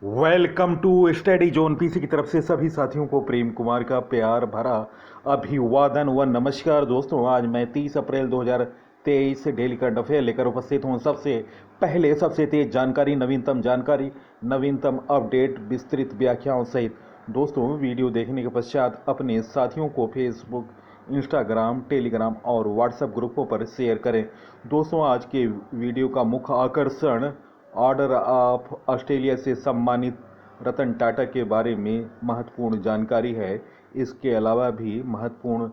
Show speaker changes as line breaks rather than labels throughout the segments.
Welcome to study zone PC की तरफ से सभी साथियों को प्रेम कुमार का प्यार भरा अभिवादन व नमस्कार। दोस्तों, आज मैं 30 अप्रैल 2023 डेली करंट अफेयर लेकर उपस्थित हूं। सबसे पहले सबसे तेज जानकारी, नवीनतम अपडेट, विस्तृत व्याख्याओं सहित। दोस्तों, वीडियो देखने के पश्चात अपने साथियों को फेसबुक, इंस्टाग्राम, टेलीग्राम और व्हाट्सएप ग्रुपों पर शेयर करें। दोस्तों, आज के वीडियो का मुख्य आकर्षण ऑर्डर ऑफ ऑस्ट्रेलिया से सम्मानित रतन टाटा के बारे में महत्वपूर्ण जानकारी है। इसके अलावा भी महत्वपूर्ण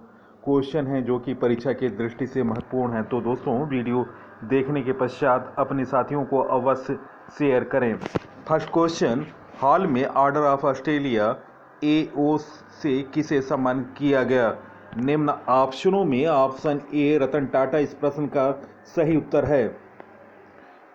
क्वेश्चन हैं जो कि परीक्षा की दृष्टि से महत्वपूर्ण हैं। तो दोस्तों, वीडियो देखने के पश्चात अपने साथियों को अवश्य शेयर करें। फर्स्ट क्वेश्चन, हाल में ऑर्डर ऑफ ऑस्ट्रेलिया AO से किसे सम्मानित किया गया? निम्न ऑप्शनों में ऑप्शन ए रतन टाटा इस प्रश्न का सही उत्तर है।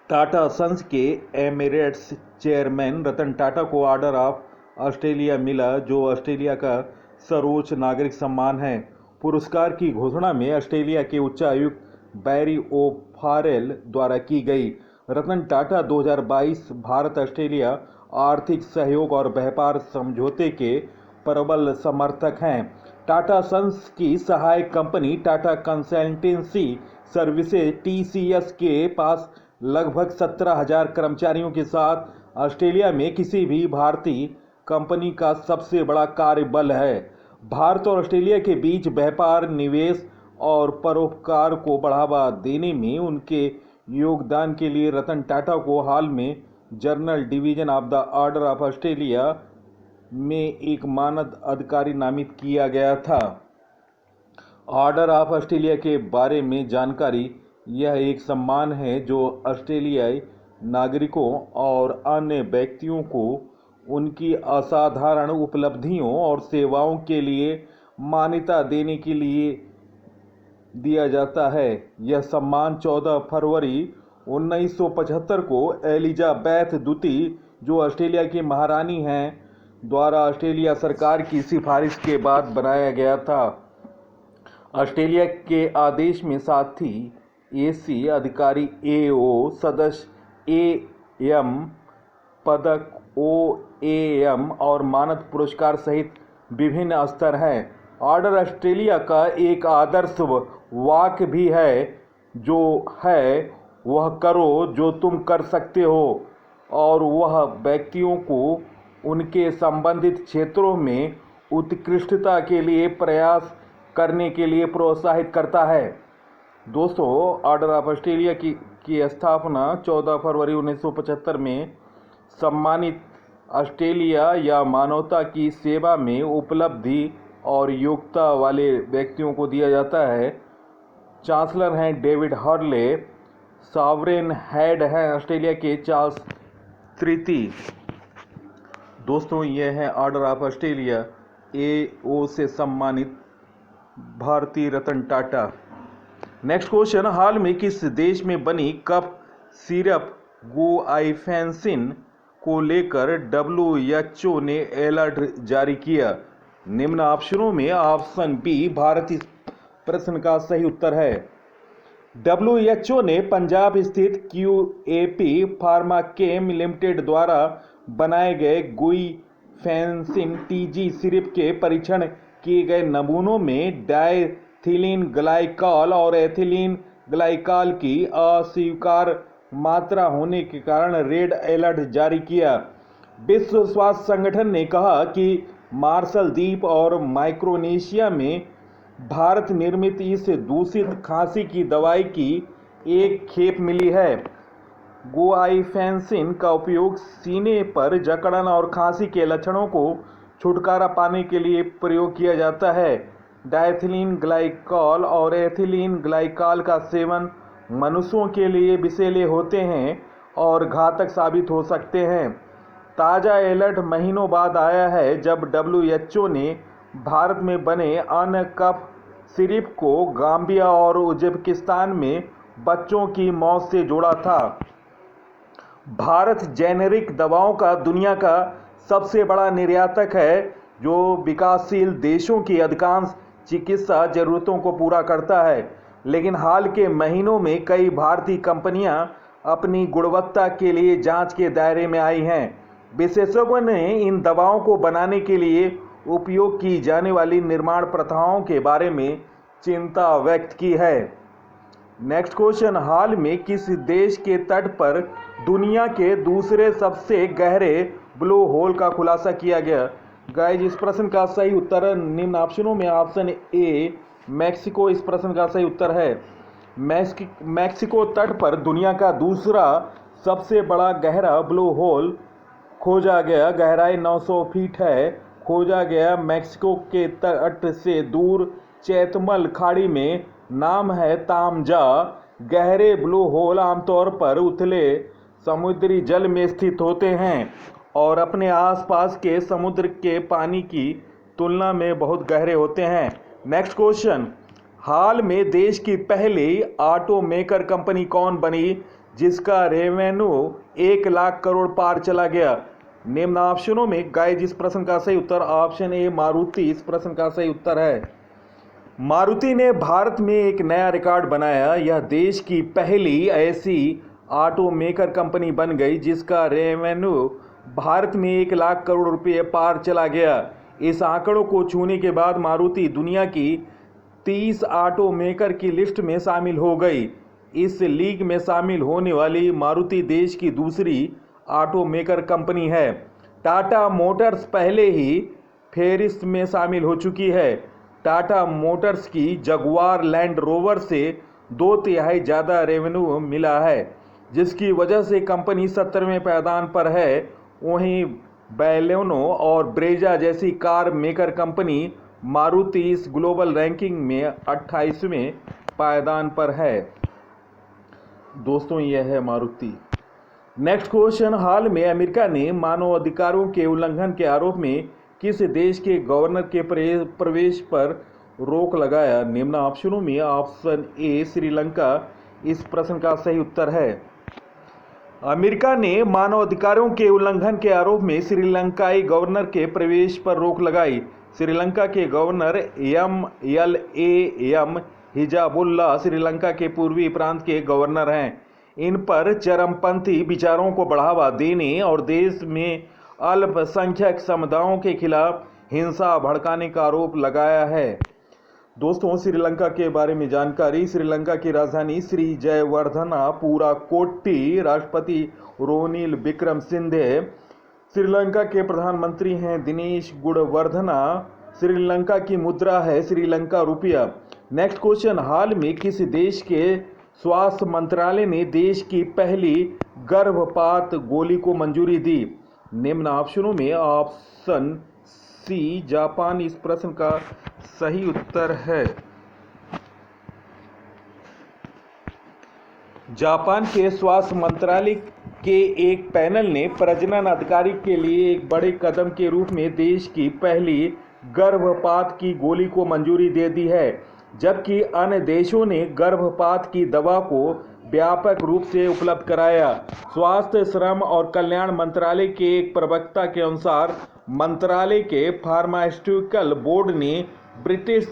टाटा सन्स के एमिरेट्स चेयरमैन रतन टाटा को ऑर्डर ऑफ ऑस्ट्रेलिया मिला, जो ऑस्ट्रेलिया का सर्वोच्च नागरिक सम्मान है। पुरस्कार की घोषणा में ऑस्ट्रेलिया के उच्चायुक्त बैरी ओ'फारेल द्वारा की गई। रतन टाटा 2022 भारत ऑस्ट्रेलिया आर्थिक सहयोग और व्यापार समझौते के प्रबल समर्थक हैं। टाटा सन्स की सहायक company Tata consultancy services TCS के पास लगभग 17,000 कर्मचारियों के साथ ऑस्ट्रेलिया में किसी भी भारतीय कंपनी का सबसे बड़ा कार्यबल है। भारत और ऑस्ट्रेलिया के बीच व्यापार, निवेश और परोपकार को बढ़ावा देने में उनके योगदान के लिए रतन टाटा को हाल में general division of the order of Australia में एक मानद अधिकारी नामित किया गया था। ऑर्डर ऑफ ऑस्ट्रेलिया के बारे में जानकारी, यह एक सम्मान है जो ऑस्ट्रेलियाई नागरिकों और अन्य व्यक्तियों को उनकी असाधारण उपलब्धियों और सेवाओं के लिए मान्यता देने के लिए दिया जाता है। यह सम्मान 14 फरवरी 1975 को एलिजाबेथ द्वितीय, जो ऑस्ट्रेलिया की महारानी हैं, द्वारा ऑस्ट्रेलिया सरकार की सिफारिश के बाद बनाया गया था। ऑस्ट्रेलिया के आदेश में साथ ही AC अधिकारी, AO सदस्य, AM पदक, OAM और मानद पुरस्कार सहित विभिन्न स्तर हैं। ऑर्डर ऑस्ट्रेलिया का एक आदर्श वाक्य भी है, जो है वह करो जो तुम कर सकते हो, और वह व्यक्तियों को उनके संबंधित क्षेत्रों में उत्कृष्टता के लिए प्रयास करने के लिए प्रोत्साहित करता है। दोस्तों, ऑर्डर ऑफ ऑस्ट्रेलिया की स्थापना 14 फरवरी 1975 में सम्मानित ऑस्ट्रेलिया या मानवता की सेवा में उपलब्धि और योग्यता वाले व्यक्तियों को दिया जाता है। चांसलर हैं डेविड हॉर्ले। सॉवरेन हेड हैं ऑस्ट्रेलिया के चार्ल्स तृतीय। दोस्तों, यह है ऑर्डर ऑफ ऑस्ट्रेलिया AO से सम्मानित भारतीय रतन टाटा। नेक्स्ट क्वेश्चन, हाल में किस देश में बनी कफ सिरप गुआइफेंसिन को लेकर WHO ने अलर्ट जारी किया? निम्न ऑप्शनों में ऑप्शन बी भारत इस प्रश्न का सही उत्तर है। WHO ने पंजाब स्थित QAP फार्माकेम लिमिटेड द्वारा बनाए गए गुइफेंसिन TG सिरप के परीक्षण किए गए नमूनों में डायथिलीन ग्लाइकॉल और एथिलीन ग्लाइकॉल की अस्वीकार्य मात्रा होने के कारण रेड अलर्ट जारी किया। विश्व स्वास्थ्य संगठन ने कहा कि मार्शल द्वीप और माइक्रोनेशिया में भारत निर्मित इस दूषित खांसी की दवाई की एक खेप मिली है। गुआइफेंसिन का उपयोग सीने पर जकड़न और खांसी के लक्षणों को छुटकारा पाने के लिए प्रयोग किया जाता है। डायथिलीन ग्लाइकॉल और एथिलीन ग्लाइकॉल का सेवन मनुष्यों के लिए विषैले होते हैं और घातक साबित हो सकते हैं। ताज़ा अलर्ट महीनों बाद आया है, जब WHO ने भारत में बने अन्य कफ सिरप को गाम्बिया और उज्बेकिस्तान में बच्चों की मौत से जोड़ा था। भारत जेनेरिक दवाओं का दुनिया का सबसे बड़ा निर्यातक है, जो विकासशील देशों की अधिकांश चिकित्सा जरूरतों को पूरा करता है। लेकिन हाल के महीनों में कई भारतीय कंपनियां अपनी गुणवत्ता के लिए जांच के दायरे में आई हैं। विशेषज्ञों ने इन दवाओं को बनाने के लिए उपयोग की जाने वाली निर्माण प्रथाओं के बारे में चिंता व्यक्त की है। नेक्स्ट क्वेश्चन, हाल में किस देश के तट पर दुनिया के दूसरे सबसे गहरे ब्लू होल का खुलासा किया गया? गाइस, इस प्रश्न का सही उत्तर निम्न ऑप्शनों में ऑप्शन ए मैक्सिको इस प्रश्न का सही उत्तर है। मैक्सिको तट पर दुनिया का दूसरा सबसे बड़ा गहरा ब्लू होल खोजा गया। गहराई 900 फीट है। खोजा गया मैक्सिको के तट से दूर चैतमल खाड़ी में। नाम है तामजा। गहरे ब्लू होल आमतौर पर उथले समुद्री जल में स्थित होते हैं और अपने आसपास के समुद्र के पानी की तुलना में बहुत गहरे होते हैं। नेक्स्ट क्वेश्चन, हाल में देश की पहली ऑटो मेकर कंपनी कौन बनी जिसका रेवेन्यू 1 लाख करोड़ पार चला गया? निम्न ऑप्शनों में गाइस, इस प्रश्न का सही उत्तर ऑप्शन ए मारुति इस प्रश्न का सही उत्तर है। मारुति ने भारत में एक नया रिकॉर्ड बनाया। यह देश की पहली ऐसी ऑटो मेकर कंपनी बन गई जिसका रेवेन्यू भारत में 1 लाख करोड़ रुपए पार चला गया। इस आंकड़ों को छूने के बाद मारुति दुनिया की 30 ऑटो मेकर की लिस्ट में शामिल हो गई। इस लीग में शामिल होने वाली मारुति देश की दूसरी ऑटो मेकर कंपनी है। टाटा मोटर्स पहले ही फेरिस्त में शामिल हो चुकी है। टाटा मोटर्स की जगुआर लैंड रोवर से 2/3 ज़्यादा रेवेन्यू मिला है, जिसकी वजह से कंपनी 70वें पायदान पर है। वहीं बैलेनो और ब्रेजा जैसी कार मेकर कंपनी मारुति इस ग्लोबल रैंकिंग में 28वें पायदान पर है। दोस्तों, यह है मारुति। नेक्स्ट क्वेश्चन, हाल में अमेरिका ने मानव अधिकारों के उल्लंघन के आरोप में किस देश के गवर्नर के प्रवेश पर रोक लगाया? निम्न ऑप्शनों में ऑप्शन ए श्रीलंका इस प्रश्न का सही उत्तर है। अमेरिका ने मानव अधिकारों के उल्लंघन के आरोप में श्रीलंकाई गवर्नर के प्रवेश पर रोक लगाई। श्रीलंका के गवर्नर MLAM हिजाबुल्लाह श्रीलंका के पूर्वी प्रांत के गवर्नर हैं। इन पर चरमपंथी विचारों को बढ़ावा देने और देश में अल्पसंख्यक समुदायों के खिलाफ हिंसा भड़काने का आरोप लगाया है। दोस्तों, श्रीलंका के बारे में जानकारी। श्रीलंका की राजधानी श्री जयवर्धना पुराकोट्टी। राष्ट्रपति रोनिल विक्रमसिंघे। श्रीलंका के प्रधानमंत्री हैं दिनेश गुणवर्धना। श्रीलंका की मुद्रा है श्रीलंका रुपया। नेक्स्ट क्वेश्चन, हाल में किस देश के स्वास्थ्य मंत्रालय ने देश की पहली गर्भपात गोली को मंजूरी दी? निम्न ऑप्शनों में ऑप्शन सी जापान इस प्रश्न का सही उत्तर है। जापान के स्वास्थ्य मंत्रालय के एक पैनल ने प्रजनन अधिकारी के लिए एक बड़े कदम के रूप में देश की पहली गर्भपात की गोली को मंजूरी दे दी है, जबकि अन्य देशों ने गर्भपात की दवा को व्यापक रूप से उपलब्ध कराया। स्वास्थ्य, श्रम और कल्याण मंत्रालय के एक प्रवक्ता के अनुसार मंत्रालय के फार्मास्यूटिकल बोर्ड ने ब्रिटिश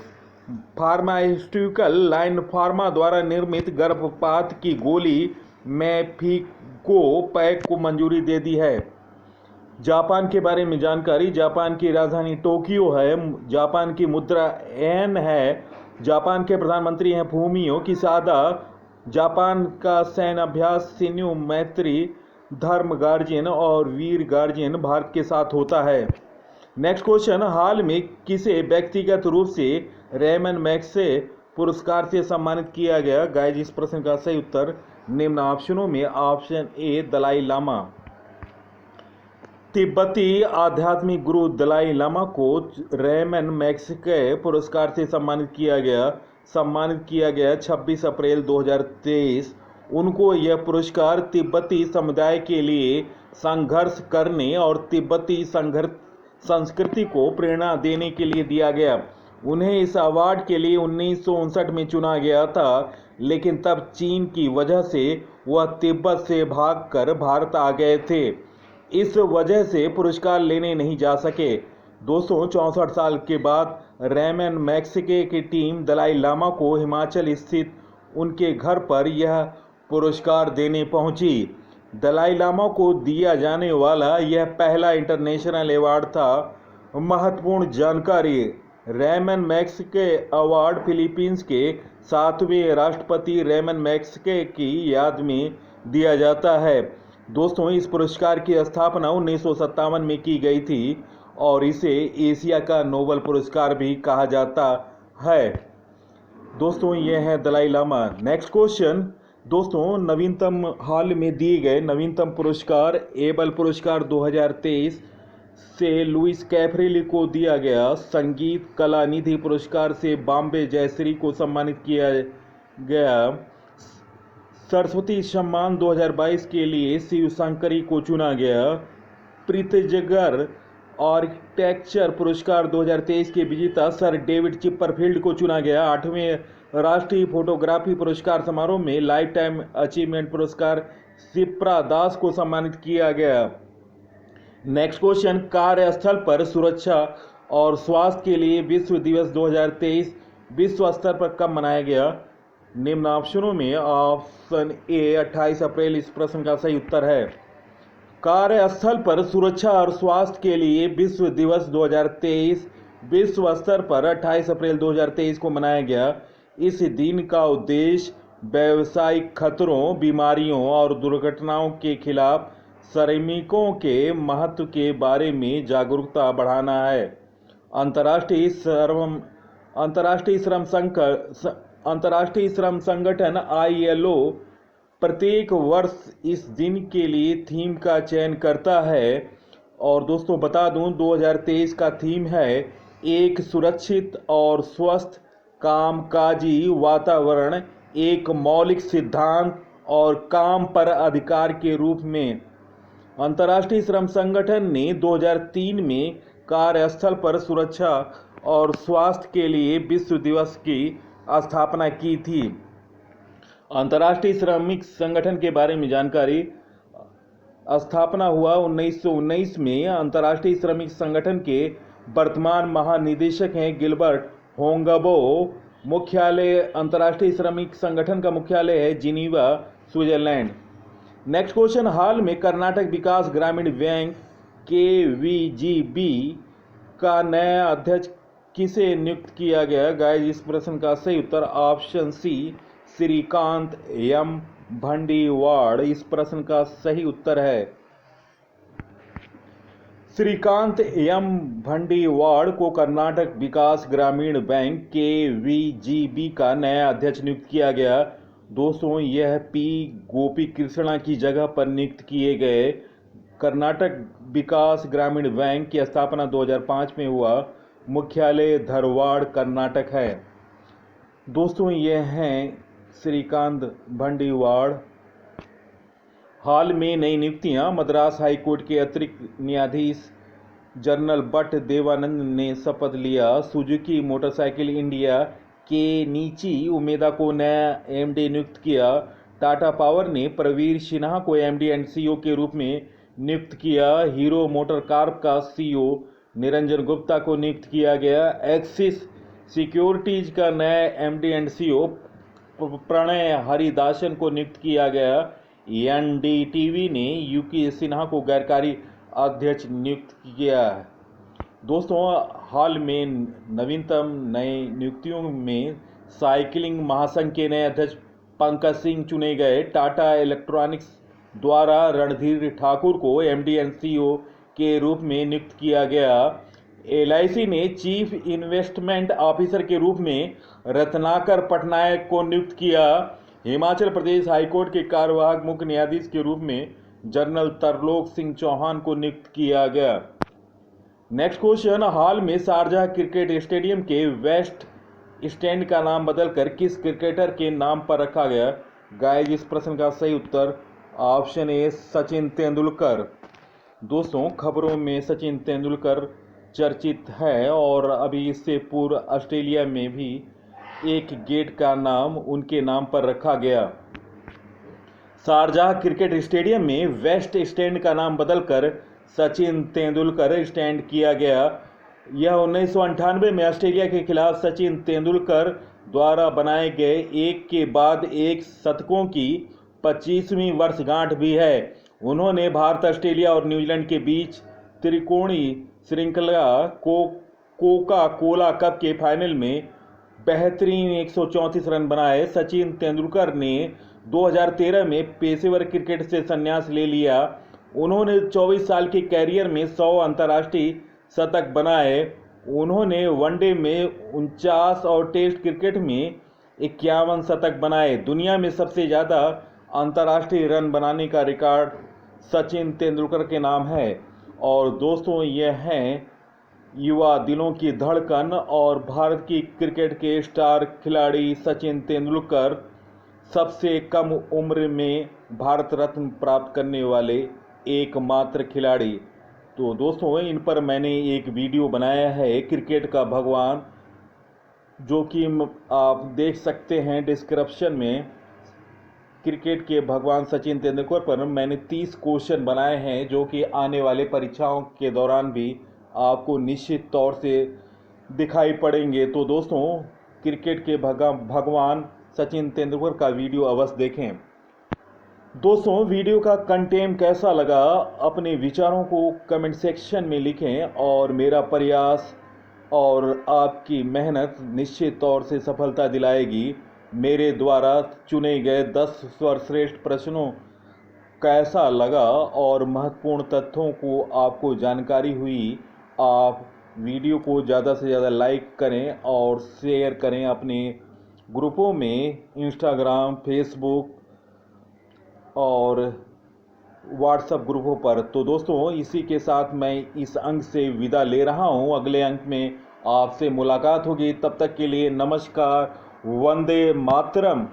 फार्मास्यूटिकल लाइन फार्मा द्वारा निर्मित गर्भपात की गोली मैफिको-पैक को मंजूरी दे दी है। जापान के बारे में जानकारी। जापान की राजधानी टोक्यो है। जापान की मुद्रा येन है। जापान के प्रधानमंत्री हैं फूमियो किशिदा। जापान का सैन्य अभ्यास शिन्यू मैत्री, धर्म गार्जियन और वीर गार्जियन भारत के साथ होता है। नेक्स्ट क्वेश्चन, हाल में किसे व्यक्तिगत रूप से रेमन मैग्सेसे पुरस्कार से सम्मानित किया गया? गाइस, इस प्रश्न का सही उत्तर निम्न ऑप्शनों में ऑप्शन ए दलाई लामा। तिब्बती आध्यात्मिक गुरु दलाई लामा को रेमन मैग्सेसे पुरस्कार से सम्मानित किया गया 26 अप्रैल 2023। उनको यह पुरस्कार तिब्बती समुदाय के लिए संघर्ष करने और तिब्बती संस्कृति को प्रेरणा देने के लिए दिया गया। उन्हें इस अवार्ड के लिए 1959 में चुना गया था, लेकिन तब चीन की वजह से वह तिब्बत से भागकर भारत आ गए थे। इस वजह से पुरस्कार लेने नहीं जा सके। दोस्तों, 64 साल के बाद रेमन मैग्सेसे की टीम दलाई लामा को हिमाचल स्थित उनके घर पर यह पुरस्कार देने पहुंची। दलाई लामा को दिया जाने वाला यह पहला इंटरनेशनल अवार्ड था। महत्वपूर्ण जानकारी, रेमन मैग्सेसे अवार्ड फिलीपींस के 7वें राष्ट्रपति रेमन मैग्सेसे की याद में दिया जाता है। दोस्तों, इस पुरस्कार की स्थापना 1957 में की गई थी और इसे एशिया का नोबेल पुरस्कार भी कहा जाता है। दोस्तों, ये है दलाई लामा। नेक्स्ट क्वेश्चन दोस्तों, नवीनतम हाल में दिए गए नवीनतम पुरस्कार एबल पुरस्कार 2023 से लुइस कैफरेली को दिया गया। संगीत कला निधि पुरस्कार से बॉम्बे जयश्री को सम्मानित किया गया। सरस्वती सम्मान 2022 के लिए शिव शंकरी को चुना गया। प्रित्जगर आर्किटेक्चर पुरस्कार 2023 के विजेता सर डेविड चिपरफील्ड को चुना गया। 8वें राष्ट्रीय फोटोग्राफी पुरस्कार समारोह में लाइफ टाइम अचीवमेंट पुरस्कार शिप्रा दास को सम्मानित किया गया। नेक्स्ट क्वेश्चन, कार्यस्थल पर सुरक्षा और स्वास्थ्य के लिए विश्व दिवस 2023 विश्व स्तर पर कब मनाया गया? निम्न ऑप्शनों में ऑप्शन ए 28 अप्रैल इस प्रश्न का सही उत्तर है। कार्यस्थल पर सुरक्षा और स्वास्थ्य के लिए विश्व दिवस 2023 विश्व स्तर पर 28 अप्रैल 2023 को मनाया गया। इस दिन का उद्देश्य व्यावसायिक खतरों, बीमारियों और दुर्घटनाओं के खिलाफ श्रमिकों के महत्व के बारे में जागरूकता बढ़ाना है। अंतर्राष्ट्रीय श्रम संगठन ILO प्रत्येक वर्ष इस दिन के लिए थीम का चयन करता है। और दोस्तों बता दूं, 2023 का थीम है एक सुरक्षित और स्वस्थ कामकाजी वातावरण, एक मौलिक सिद्धांत और काम पर अधिकार के रूप में। अंतर्राष्ट्रीय श्रम संगठन ने 2003 में कार्यस्थल पर सुरक्षा और स्वास्थ्य के लिए विश्व दिवस की स्थापना की थी। अंतर्राष्ट्रीय श्रमिक संगठन के बारे में जानकारी, स्थापना हुआ 1919 में। अंतर्राष्ट्रीय श्रमिक संगठन के वर्तमान महानिदेशक हैं गिलबर्ट होंगबो। मुख्यालय अंतर्राष्ट्रीय श्रमिक संगठन का मुख्यालय है जिनीवा, स्विट्जरलैंड। नेक्स्ट क्वेश्चन, हाल में कर्नाटक विकास ग्रामीण बैंक KVGB का नया अध्यक्ष किसे नियुक्त किया गया? गाइस, इस प्रश्न का सही उत्तर ऑप्शन सी श्रीकांत M भंडीवाड़ इस प्रश्न का सही उत्तर है। श्रीकांत M भंडीवाड़ को कर्नाटक विकास ग्रामीण बैंक KVGB का नया अध्यक्ष नियुक्त किया गया। दोस्तों, यह P गोपी कृष्णा की जगह पर नियुक्त किए गए। कर्नाटक विकास ग्रामीण बैंक की स्थापना 2005 में हुआ। मुख्यालय धारवाड़, कर्नाटक है। दोस्तों, यह हैं श्रीकांत भंडीवाड़। हाल में नई नियुक्तियां, मद्रास हाईकोर्ट के अतिरिक्त न्यायाधीश जनरल भट्ट देवानंद ने शपथ लिया। सुजुकी मोटरसाइकिल इंडिया के नीची उमेदा को नया MD नियुक्त किया। टाटा पावर ने प्रवीर सिन्हा को MD एंड CEO के रूप में नियुक्त किया। हीरो मोटर कॉर्प का CEO निरंजन गुप्ता को नियुक्त किया गया। एक्सिस सिक्योरिटीज का नया MD and CEO Pranay Haridasan को नियुक्त किया गया। NDTV ने UK सिन्हा को गैरकारी अध्यक्ष नियुक्त किया। दोस्तों, हाल में नवीनतम नए नियुक्तियों में साइकिलिंग महासंघ के नए अध्यक्ष पंकज सिंह चुने गए। टाटा इलेक्ट्रॉनिक्स द्वारा रणधीर ठाकुर को MD एंड CEO के रूप में नियुक्त किया गया। LIC ने चीफ इन्वेस्टमेंट ऑफिसर के रूप में रत्नाकर पटनायक को नियुक्त किया। हिमाचल प्रदेश हाईकोर्ट के कार्यवाहक मुख्य न्यायाधीश के रूप में जनरल तरलोक सिंह चौहान को नियुक्त किया गया। नेक्स्ट क्वेश्चन, हाल में शारजाह क्रिकेट स्टेडियम के वेस्ट स्टैंड का नाम बदलकर किस क्रिकेटर के नाम पर रखा गया? गाइस, इस प्रश्न का सही उत्तर ऑप्शन ए सचिन तेंदुलकर। दोस्तों, खबरों में सचिन तेंदुलकर चर्चित है और अभी इससे पूर्व ऑस्ट्रेलिया में भी एक गेट का नाम उनके नाम पर रखा गया। शारजाह क्रिकेट स्टेडियम में वेस्ट स्टैंड का नाम बदलकर सचिन तेंदुलकर स्टैंड किया गया। यह 1998 में ऑस्ट्रेलिया के खिलाफ सचिन तेंदुलकर द्वारा बनाए गए एक के बाद एक शतकों की 25वीं वर्षगांठ भी है। उन्होंने भारत, ऑस्ट्रेलिया और न्यूजीलैंड के बीच त्रिकोणीय श्रृंखला कोका कोला कप के फाइनल में बेहतरीन 134 रन बनाए। सचिन तेंदुलकर ने 2013 में पेशेवर क्रिकेट से संन्यास ले लिया। उन्होंने 24 साल के कैरियर में 100 अंतर्राष्ट्रीय शतक बनाए। उन्होंने वनडे में 49 और टेस्ट क्रिकेट में 51 शतक बनाए। दुनिया में सबसे ज़्यादा अंतर्राष्ट्रीय रन बनाने का रिकॉर्ड सचिन तेंदुलकर के नाम है। और दोस्तों, यह हैं युवा दिलों की धड़कन और भारत की क्रिकेट के स्टार खिलाड़ी सचिन तेंदुलकर, सबसे कम उम्र में भारत रत्न प्राप्त करने वाले एकमात्र खिलाड़ी। तो दोस्तों, इन पर मैंने एक वीडियो बनाया है, क्रिकेट का भगवान, जो कि आप देख सकते हैं डिस्क्रिप्शन में। क्रिकेट के भगवान सचिन तेंदुलकर पर मैंने 30 क्वेश्चन बनाए हैं, जो कि आने वाले परीक्षाओं के दौरान भी आपको निश्चित तौर से दिखाई पड़ेंगे। तो दोस्तों, क्रिकेट के भगवान सचिन तेंदुलकर का वीडियो अवश्य देखें। दोस्तों, वीडियो का कंटेंट कैसा लगा, अपने विचारों को कमेंट सेक्शन में लिखें। और मेरा प्रयास और आपकी मेहनत निश्चित तौर से सफलता दिलाएगी। मेरे द्वारा चुने गए 10 सर्वश्रेष्ठ प्रश्नों कैसा लगा और महत्वपूर्ण तथ्यों को आपको जानकारी हुई, आप वीडियो को ज़्यादा से ज़्यादा लाइक करें और शेयर करें अपने ग्रुपों में, इंस्टाग्राम, फेसबुक और व्हाट्सएप ग्रुपों पर। तो दोस्तों, इसी के साथ मैं इस अंक से विदा ले रहा हूं। अगले अंक में आपसे मुलाकात होगी। तब तक के लिए नमस्कार, वंदे मातरम।